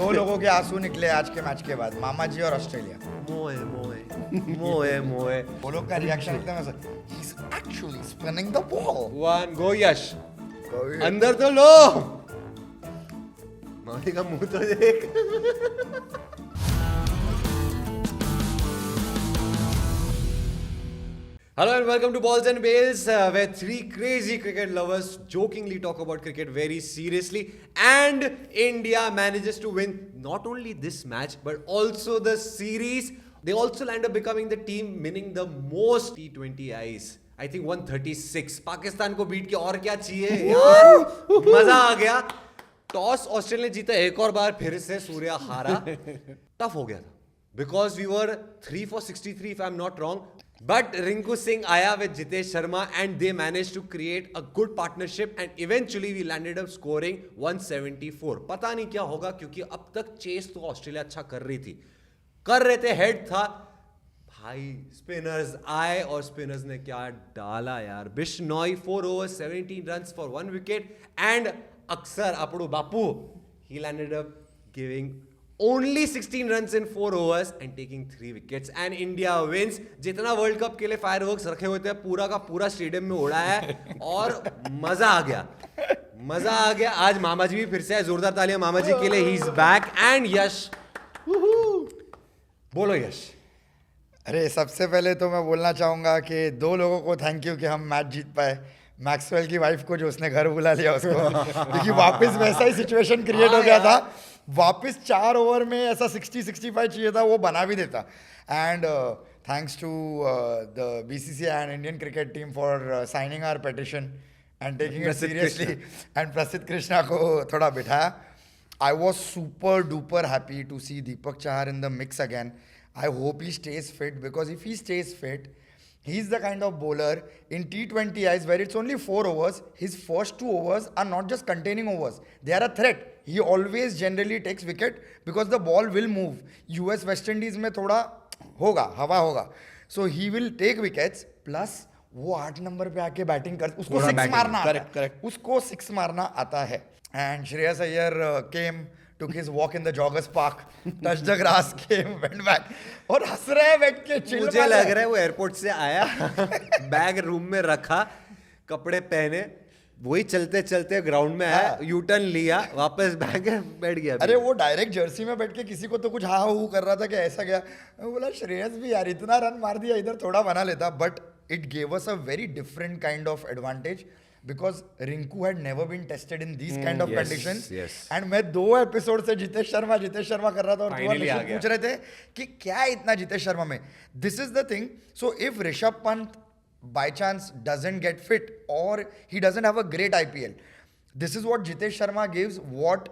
दो लोगों के आंसू निकले आज के मैच के बाद, मामा जी और ऑस्ट्रेलिया। मोए मोए मोए मोए। वो लोग का रिएक्शन एकदम ऐसा, he's actually spinning the ball. One go Yash, कोई- अंदर तो लो। मामी का मुंह तो देख। Hello and welcome to Balls and Bales, where three crazy cricket lovers jokingly talk about cricket very seriously. And India manages to win not only this match but also the series. They also land up becoming the team winning the most T20Is. I think 136. Pakistan को beat के और क्या चाहिए यार, मजा आ गया। Toss Australia ने जीता एक और बार, फिर से सूर्या हारा। टफ हो गया था because we were 3 for 63 if I'm not wrong. But Rinku Singh आया with Jitesh Sharma and they managed to create a good partnership and eventually we landed up scoring 174. पता नहीं क्या होगा क्योंकि अब तक चेस तो ऑस्ट्रेलिया अच्छा कर रही थी, कर रहे थे, हेड था भाई। स्पिनर्स आए और स्पिनर्स ने क्या डाला यार। Bishnoi 4 overs 17 runs for 1 wicket and अक्सर अपड़ू बापू he landed up giving only 16 runs in 4 overs and taking 3 wickets and India wins. जितना वर्ल्ड कप के लिए फायरवर्क्स रखे हुए थे पूरा का पूरा स्टेडियम में उड़ा है और मजा आ गया, मजा आ गया। आज मामा जी भी फिर से है, जोरदार तालियां मामा जी के लिए। ही इज बैक एंड यश, बोलो यश। अरे सबसे पहले तो मैं बोलना चाहूंगा कि दो लोगों को थैंक यू कि हम मैच जीत पाए। मैक्सवेल की वाइफ को जो उसने घर बुला लिया उसको, क्योंकि वापस वैसा ही सिचुएशन क्रिएट हो गया था। वापस 4 ओवर में ऐसा 60-65 चाहिए था, वो बना भी देता। And thanks to the BCCI and Indian cricket team for signing our petition and taking it seriously and Prasidh Krishna को थोड़ा बिठाया। I was super duper happy to see Deepak Chahar in the mix again. I hope he stays fit, because if he stays fit, he's the kind of bowler in T20Is where it's only 4 overs. His first 2 overs are not just containing overs, they are a threat. He always generally takes wicket because the ball will move. US West Indies में थोड़ा होगा, हवा होगा, so he will take wickets. Plus वो 8 number पे आके batting कर, उसको 6 मारना आता है, उसको 6 मारना आता है. And Shreyas Iyer came, took his walk in the joggers park, touched the grass, came, went back, और हंस रहा है बैठ के, चिल। मुझे लग रहा है वो एयरपोर्ट से आया, बैग रूम में रखा, कपड़े पहने, वही चलते चलते ग्राउंड में आया, यू टर्न लिया, वापस बैग बैठ गया। अरे वो डायरेक्ट जर्सी में बैठ के किसी को तो कुछ हाँ हू कर रहा था कि ऐसा गया, बोला श्रेयस भी यार इतना रन मार दिया, इधर थोड़ा बना लेता। But it gave us a very different kind of advantage because Rinku had never been tested in these kind of conditions. And मैं 2 एपिसोड से जितेश शर्मा कर रहा था और पूछ रहे थे कि क्या इतना जितेश शर्मा में। This is the thing. So if Rishabh Pant by chance doesn't get fit or he doesn't have a great IPL, this is what Jitesh Sharma gives, what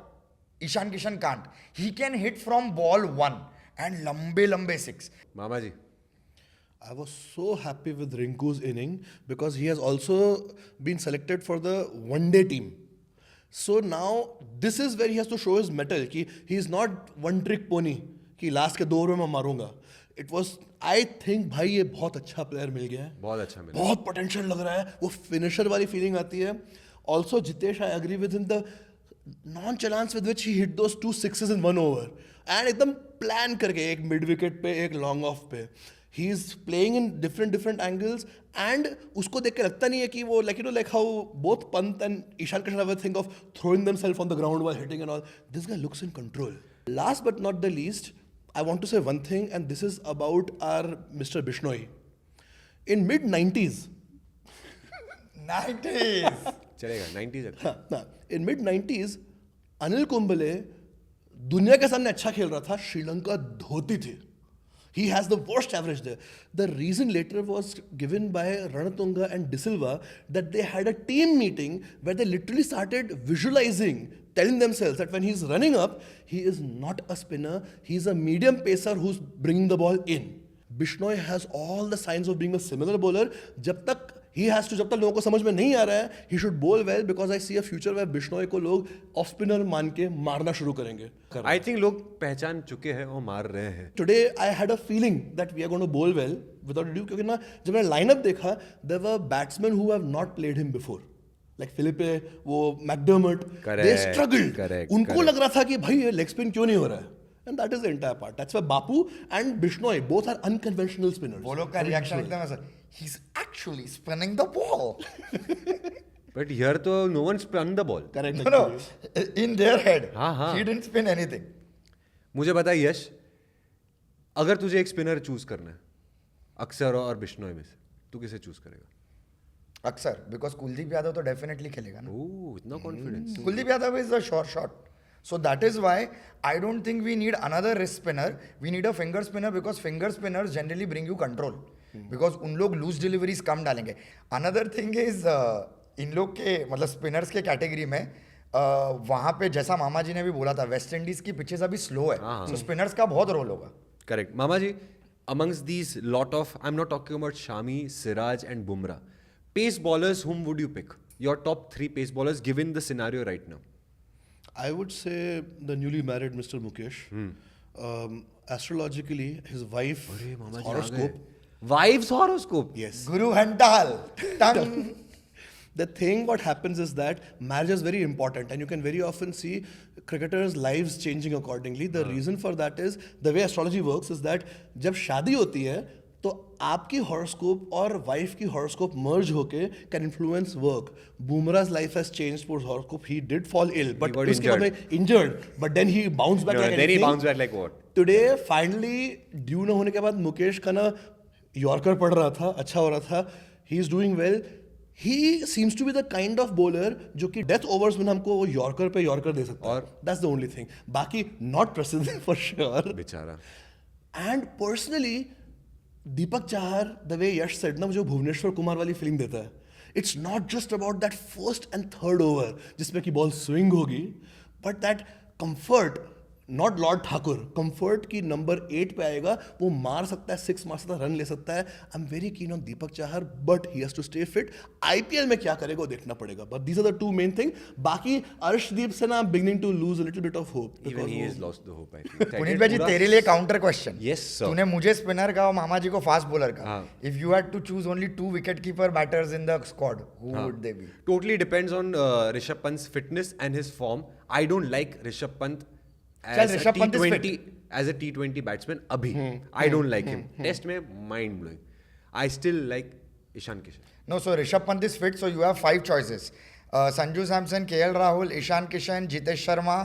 Ishan Kishan can't. He can hit from ball 1 and lambe 6. Mama ji, I was so happy with Rinku's inning because he has also been selected for the one-day team. So now this is where he has to show his mettle कि he is not one-trick pony कि last के 2 over में मैं मारूंगा. It was, I think भाई ये बहुत अच्छा प्लेयर मिल गया है, बहुत अच्छा मिला, बहुत पोटेंशियल लग रहा है, वो फिनिशर वाली फीलिंग आती है. Also Jitesh, I agree with him, the nonchalance with which he hit those 2 sixes in 1 over and एकदम प्लान करके, एक मिड विकेट पे, एक लॉन्ग ऑफ पे. He is playing in different angles and उसको देख के लगता नहीं है कि वो like how both Pant and Ishan Kishan have a thing of throwing themselves on the ground while hitting and all. This guy looks in control. Last but not the least, I want to say one thing, and this is about our Mr. Bishnoi. In mid-90s. 90s. चलेगा 90s. In mid-90s, Anil Kumble दुनिया के सामने अच्छा खेल रहा था, श्रीलंका धोती थी. He has the worst average there. The reason later was given by Ranatunga and De Silva that they had a team meeting where they literally started visualizing, telling themselves that when he's running up, he is not a spinner, he's a medium pacer who's bringing the ball in. Bishnoi has all the signs of being a similar bowler. जब तक लोगों को समझ में नहीं आ रहा है, he should bowl well because I see a future where Bishnoi को लोग off spinner मान के मारना शुरू करेंगे. I think लोग पहचान चुके हैं और मार रहे हैं. Today I had a feeling that we are going to bowl well without ado, क्योंकि ना जब मैंने lineup देखा, there were batsmen who have not played him before. Like Philippe, वो मैकडर्मट, दे Correct, स्ट्रगल्ड. correct, उनको correct. लग रहा था कि भाई ये लेग स्पिन क्यों नहीं हो रहा है. And that is the entire part. That's why Bapu and Bishnoi both are unconventional spinners. वो लोग का रिएक्शन एकदम ऐसा, he's actually spinning the ball. But here तो no one spun the ball. Correct. No, actually. no, in their head, हाँ, हाँ. he didn't spin anything. मुझे बता यश, अगर तुझे एक स्पिनर चूज करना है अक्षर और बिश्नोई में से, तू किसे चूज करेगा? अक्सर, because कुलदीप यादव तो डेफिनेटली खेलेगा ना. ओह, इतना confidence. Kuldeep Yadav is a sure shot. So that is why I don't think we need another wrist spinner. We need a finger spinner because finger spinners generally bring you control. Because उन लोग loose deliveries कम डालेंगे. Another thing is इन लोग के मतलब spinners के category में वहाँ पे जैसा मामा जी ने भी बोला था, वेस्ट इंडीज की पिचेस अभी स्लो है. So स्पिनर्स का बहुत रोल होगा. Correct. Mama ji, amongst these lot of, I'm not talking about Shami, Siraj and Bumrah. Pace bowlers, whom would you pick? Your top 3 pace bowlers given the scenario right now. I would say the newly married Mr. Mukesh. Astrologically, his wife horoscope. Wife's horoscope. Yes. Guru Hantal. Tang. The thing what happens is that marriage is very important, and you can very often see cricketers' lives changing accordingly. The reason for that is the way astrology works is that जब शादी होती है तो आपकी horoscope और wife की horoscope मर्ज होके can influence work. Bumrah's life has changed for his horoscope. He did fall ill, but got उसके बाद में injured, but then he bounced back like Then he anything. bounced back like what? Today finally due न होने के बाद मुकेश का ना yorker पड़ रहा था, अच्छा हो रहा था. He is doing well. He seems to be the kind of bowler जो कि डेथ ओवर्स में हमको वो यॉर्कर पे यॉर्कर दे सकता है. और That's the only thing. बाकी not प्रसिद्ध for sure. बेचारा. And personally, Deepak Chahar, the way Yash said ना, मुझे भुवनेश्वर कुमार वाली फीलिंग देता है. It's not just about that first and third over जिसमें कि बॉल स्विंग होगी, but that comfort, not Lord Thakur, comfort की नंबर 8 पे आएगा, वो मार सकता है, 6 मार सकता है, रन ले सकता है. I am very keen on Deepak Chahar, but he has to stay fit. IPL में क्या करेगा वो देखना पड़ेगा. But these are the two main thing. बाकी अर्शदीप से ना I am beginning to lose a little bit of hope. Even he has lost the hope, I think. Puneet भाई जी, तेरे लिए काउंटर क्वेश्चन. Yes, sir. तूने मुझे स्पिनर का और मामा जी को फास्ट बॉलर का. हाँ. If you had to choose only 2 wicket keeper batters in the squad, who would they be? Totally depends on Rishabh Pant's fitness and his form. I don't like Rishabh Pant as a Rishabh Pant is T20 as a T20 batsman अभी. I don't like him. Test में mind blowing. I still like Ishan Kishan. No, so Rishabh Pant is fit, so you have 5 choices. Sanju Samson, KL Rahul, Ishan Kishan, Jitesh Sharma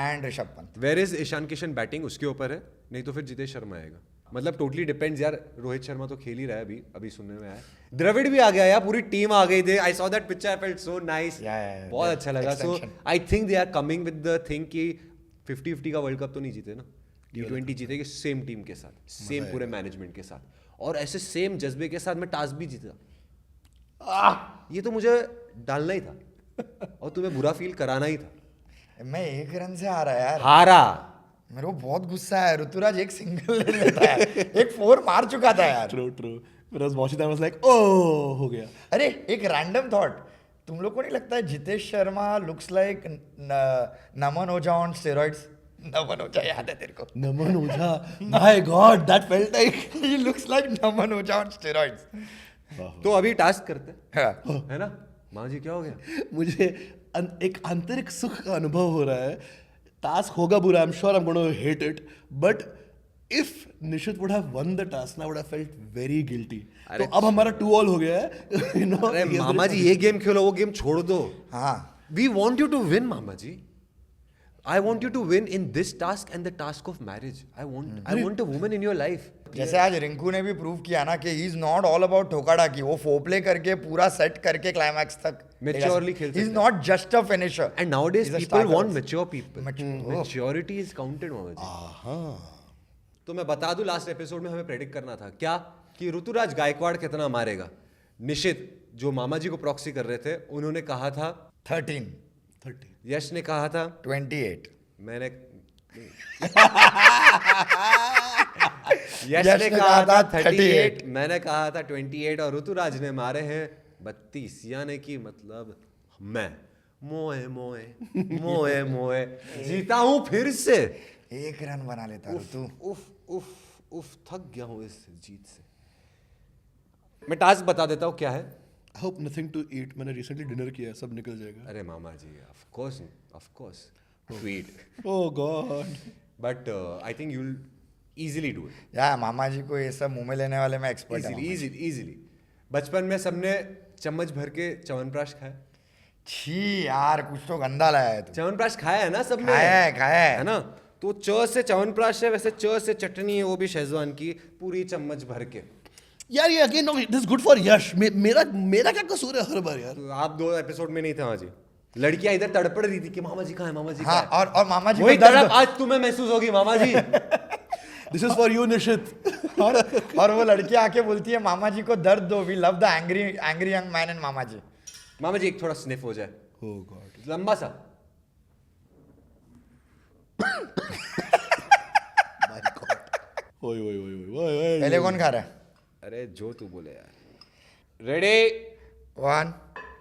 and Rishabh Pant. Where is Ishan Kishan batting उसके ऊपर है, नहीं तो फिर जितेश शर्मा आएगा. मतलब totally depends यार. रोहित शर्मा तो खेल ही रहा है अभी सुनने में आया. द्रविड़ भी आ गया यार, पूरी टीम आ गई थी. I saw that picture, I felt so nice. बहुत अच्छा लगा. So I think they are coming with the thing कि 50-50 का वर्ल्ड कप तो नहीं जीते ना, T20 जीतेंगे सेम टीम के साथ, सेम पूरे मैनेजमेंट के साथ, और ऐसे सेम जज्बे के साथ मैं टास्क भी जीता. ये तो मुझे डालना ही था और तुम्हें बुरा फील कराना ही था. मैं 1 रन से हारा यार. हारा. मेरे को बहुत गुस्सा है. ऋतुराज एक सिंगल ले लेता है, एक 4 मार चुका था यार. True. When I was watching that, I was like, oh, हो गया. अरे एक रैंडम थॉट, तुम लोग को नहीं लगता है Jitesh Sharma looks like Naman Ojha on steroids? Naman Ojha याद है तेरे को? Naman Ojha, my God, that felt like. He looks like Naman Ojha on steroids. तो अभी टास्क करते हैं, हाँ. है ना? माँ जी क्या हो गया? मुझे एक आंतरिक सुख का अनुभव हो रहा है. टास्क होगा बुरा, I am sure I am gonna hate it, but if Nishit would have won the task ना, would have felt very guilty. तो अब हमारा 2-2 हो गया है. You know, अरे मामा जी, ये गेम खेलो, वो गेम छोड़ दो. हाँ. We want you to win, mama ji. I want you to win in this task and the task of marriage. I want a woman in your life. जैसे आज रिंकू ने भी प्रूव किया ना कि he is not all about ठोकाड़ा की, वो फोरप्ले करके पूरा सेट करके क्लाइमैक्स तक Maturely खेल सकता ही इज है. Not just a finisher. And nowadays He's a people starter want also. mature people. Mature. Maturity is counted, मामा जी. तो मैं बता दूं, लास्ट एपिसोड में हमें प्रेडिक्ट करना था क्या, कि ऋतुराज गायकवाड़ कितना मारेगा. निशित जो मामा जी को प्रॉक्सी कर रहे थे, उन्होंने कहा था 13. यश ने कहा था 28. मैंने यश ने कहा था 38, मैंने कहा था 28, और ऋतुराज ने मारे हैं 32. यानी कि मतलब मैं मोए मोए मोए मोए जीता हूं फिर से. 1 रन बना लेता ऋतु. उफ उफ उफ, थक गया हूं इस जीत से. मैं टास्क बता देता हूं क्या है. I hope nothing to eat. मैंने recently dinner किया है, सब निकल जाएगा. अरे मामा जी, of course, sweet. Oh God. But I think you'll easily do it. या मामा जी को ये सब मुंह में लेने वाले में एक्सपर्ट है. Easily. बचपन में सबने चम्मच भर के च्यवनप्राश खाया. छी यार, कुछ तो गंदा लाया है तू. च्यवनप्राश खाया है ना सबने? खाया है. है ना? तो च से च्यवनप्राश है, वैसे च से चटनी है, वो भी शेजवान की, पूरी चम्मच भर के. यार ये again no, this is good for यश. मेरा क्या कसूर है हर बार यार. तो आप 2 एपिसोड में नहीं थे मामा जी. लड़कियां इधर तड़पड़ रही थी कि मामा जी कहाँ है, मामा जी हाँ, कहाँ है. और मामा जी वही को दर्द तड़प आज तुम्हें महसूस होगी मामा जी. This is for you, Nishit. और वो लड़की आके बोलती है मामा जी को दर्द दो, we love the angry young man and मामा जी. मामा जी एक थोड़ा स्निफ हो जाए. Oh God. लंबा सा. ओए. पहले कौन खा रहा है? अरे जो तू बोले यार. रेडी 1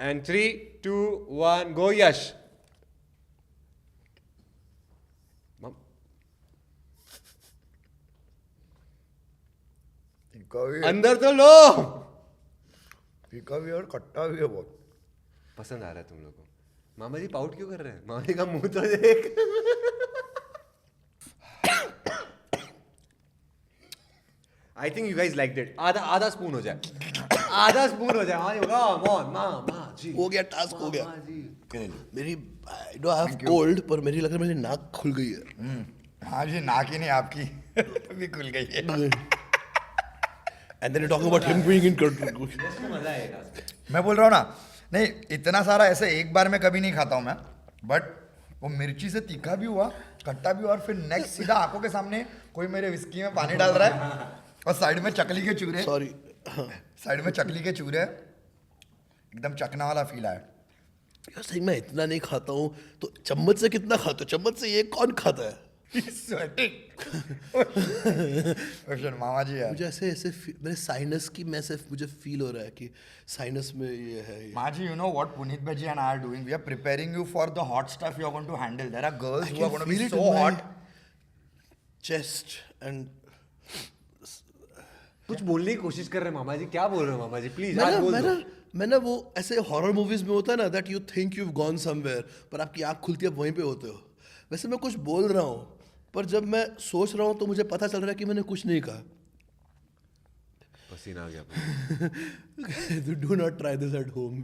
एंड 3, 2, 1 गो यश. अंदर तो लो. फीका भी और खट्टा भी है बहुत. पसंद आ रहा है तुम लोग को. मामा जी पाउट क्यों कर रहे हैं? मामा जी का मुंह तो देख. I think you guys liked it. आधा स्पून हो जाए. आधा स्पून हो जाए. मामा जी हो गया, टास्क हो गया. मामा जी. मेरी I don't have cold, पर मेरी लग रहा है मेरी नाक खुल गई है. हाँ जी, नाक ही नहीं आपकी भी खुल गई है. And then you're talking about him being in control. मजा आएगा. मैं बोल रहा हूँ ना, नहीं इतना सारा ऐसे एक बार में कभी नहीं खाता हूँ मैं, बट वो मिर्ची से तीखा भी हुआ, खट्टा भी हुआ, और फिर नेक्स्ट सीधा आंखों के सामने कोई मेरे विस्की में पानी डाल रहा है और साइड में चकली के चूरे. Sorry. साइड में चकली के चूरे, एकदम चकना वाला फील आया. यार सही मैं इतना नहीं खाता हूँ तो चम्मच से कितना खाता हूँ? चम्मच से ये कौन खाता है? मामा जी यार, मुझे ऐसे मेरे साइनस की मैं सिर्फ मुझे फील हो रहा है कि साइनस में ये है. मामा जी, you know what Puneet Bhaji and I are doing? We are preparing you for the hot stuff you are going to handle. There are girls who are going to be so hot. Chest and कुछ बोलने की कोशिश कर रहे हैं मामा जी. क्या बोल रहे हो मामा जी? प्लीज आज बोल दो. मैं ना वो ऐसे हॉरर मूवीज में होता है ना, that you think you gone somewhere, पर आपकी आंख खुलती है वहीं पे होते हो. वैसे मैं कुछ बोल रहा हूँ, पर जब मैं सोच रहा हूँ तो मुझे पता चल रहा है कि मैंने कुछ नहीं कहा. पसीना आ गया. Do not try this at home.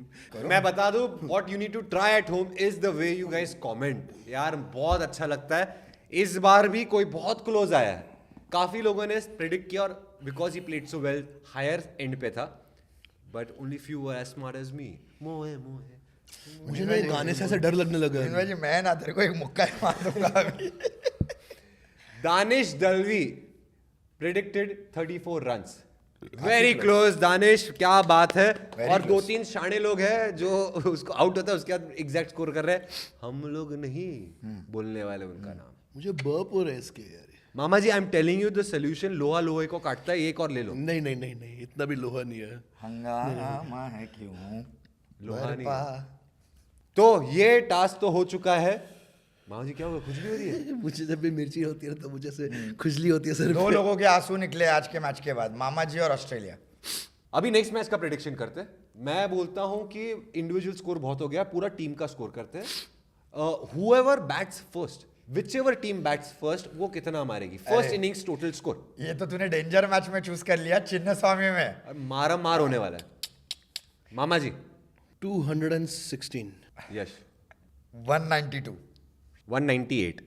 मैं बता दूं, what you need to try at home is the way you guys comment. यार बहुत अच्छा लगता है. इस बार भी कोई बहुत क्लोज आया है. काफी लोगों ने प्रेडिक्ट किया और because he played so well, higher end पे था. But only few were as smart as me. मोहे. मुझे ना ये गाने से ऐसा डर लगने लगा है. जी मैं ना तेरे को एक मुक्का ही मार दूंगा अभी. Danish Dalvi predicted 34 runs. Very close Danish, क्या बात है. और 2-3 शाणे लोग हैं जो उसको आउट होता है उसके बाद एग्जैक्ट स्कोर कर रहे हैं. हम लोग नहीं बोलने वाले उनका नाम. मुझे बर्प हो रहा है इसके यार. मामा जी, I am telling you the solution. लोहा लोहे को काटता है. एक और ले लो. नहीं इतना भी लोहा नहीं है. हंगामा है क्यों लोहा नहीं बरपा. तो ये टास्क तो हो चुका है. मामा जी क्या हुआ? खुजली हो रही है? मुझे जब भी मिर्ची होती है तो मुझे से खुजली होती है सर. 2 लोगों के आंसू निकले आज के मैच के बाद, मामा जी और ऑस्ट्रेलिया. अभी नेक्स्ट मैच का प्रेडिक्शन करते हैं. मैं बोलता हूं कि इंडिविजुअल स्कोर बहुत हो गया, पूरा टीम का स्कोर करते हैं. Whoever bats first, whichever team bats first, वो कितना मारेगी. First innings total score. ये तो तूने डेंजर मैच में चूज कर लिया, चिन्ह स्वामी में. मार होने वाला है. मामा जी 216. यश 192. 198.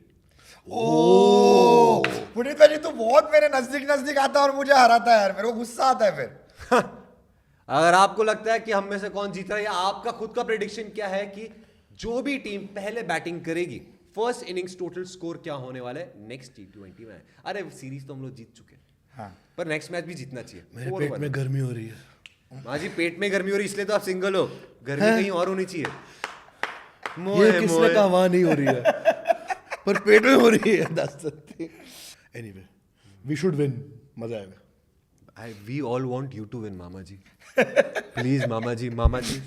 ओह पुनीत भाई, तू बहुत मेरे नजदीक आता है और मुझे हराता है यार. मेरे को गुस्सा आता है फिर. अगर आपको लगता है कि हम में से कौन जीत रहा है, या आपका खुद का प्रेडिक्शन क्या है कि जो भी टीम पहले बैटिंग करेगी, फर्स्ट इनिंग्स टोटल स्कोर क्या होने वाला है नेक्स्ट T20 में. अरे सीरीज तो हम लोग जीत चुके हैं. हाँ. पर नेक्स्ट मैच भी जीतना चाहिए. मेरे पेट में गर्मी हो रही है. माँ जी पेट में गर्मी हो रही है इसलिए तो आप सिंगल हो. गर्मी कहीं और होनी चाहिए. ये किसने कहा वहां नहीं हो रही है, पर पेट में हो रही है. That's the thing. Anyway, we should win. मजा आएगा. We all want you to win, mama ji. Please मामा जी, मामा जी.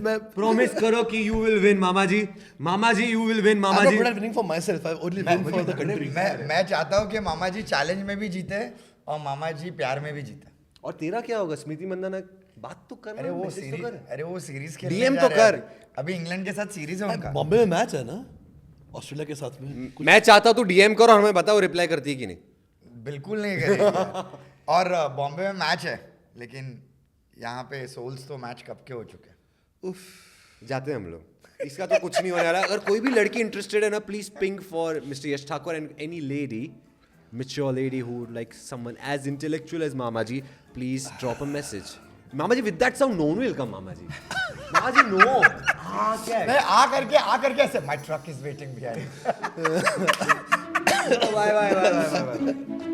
मैं प्रॉमिस करो कि you will win, मामा जी. मामा जी you will win, mama ji. I'm not winning for myself. I only win for the country. मैं चाहता हूँ कि मामा जी चैलेंज में भी जीते और मामा जी प्यार में भी जीते. और तेरा क्या होगा? स्मृति मंदाना बात तो कर, अरे वो message तो सीरीज कर। अरे वो सीरीज के DM तो कर। अभी इंग्लैंड के साथ सीरीज है उनका। बॉम्बे में मैच है ना ऑस्ट्रेलिया के साथ में। मैं चाहता हूँ तू DM करो और हमें बता वो रिप्लाई करती है कि नहीं। बिल्कुल नहीं करेगी यार। और बॉम्बे में मैच है, लेकिन यहाँ पे सोल्स तो मैच कब के हो चुके हैं। उफ, जाते हैं हम लोग। इसका तो कुछ नहीं होने वाला। अगर कोई भी लड़की इंटरेस्टेड है ना, please ping for mister Yash Thakur and any lady, mature lady who would like someone as intellectual as Mama Ji, please drop a message. Mama Ji, with that sound, no one will come, Mama Ji. Mama Ji, no. हाँ क्या है? नहीं, आ करके ऐसे my truck is waiting behind. Bye.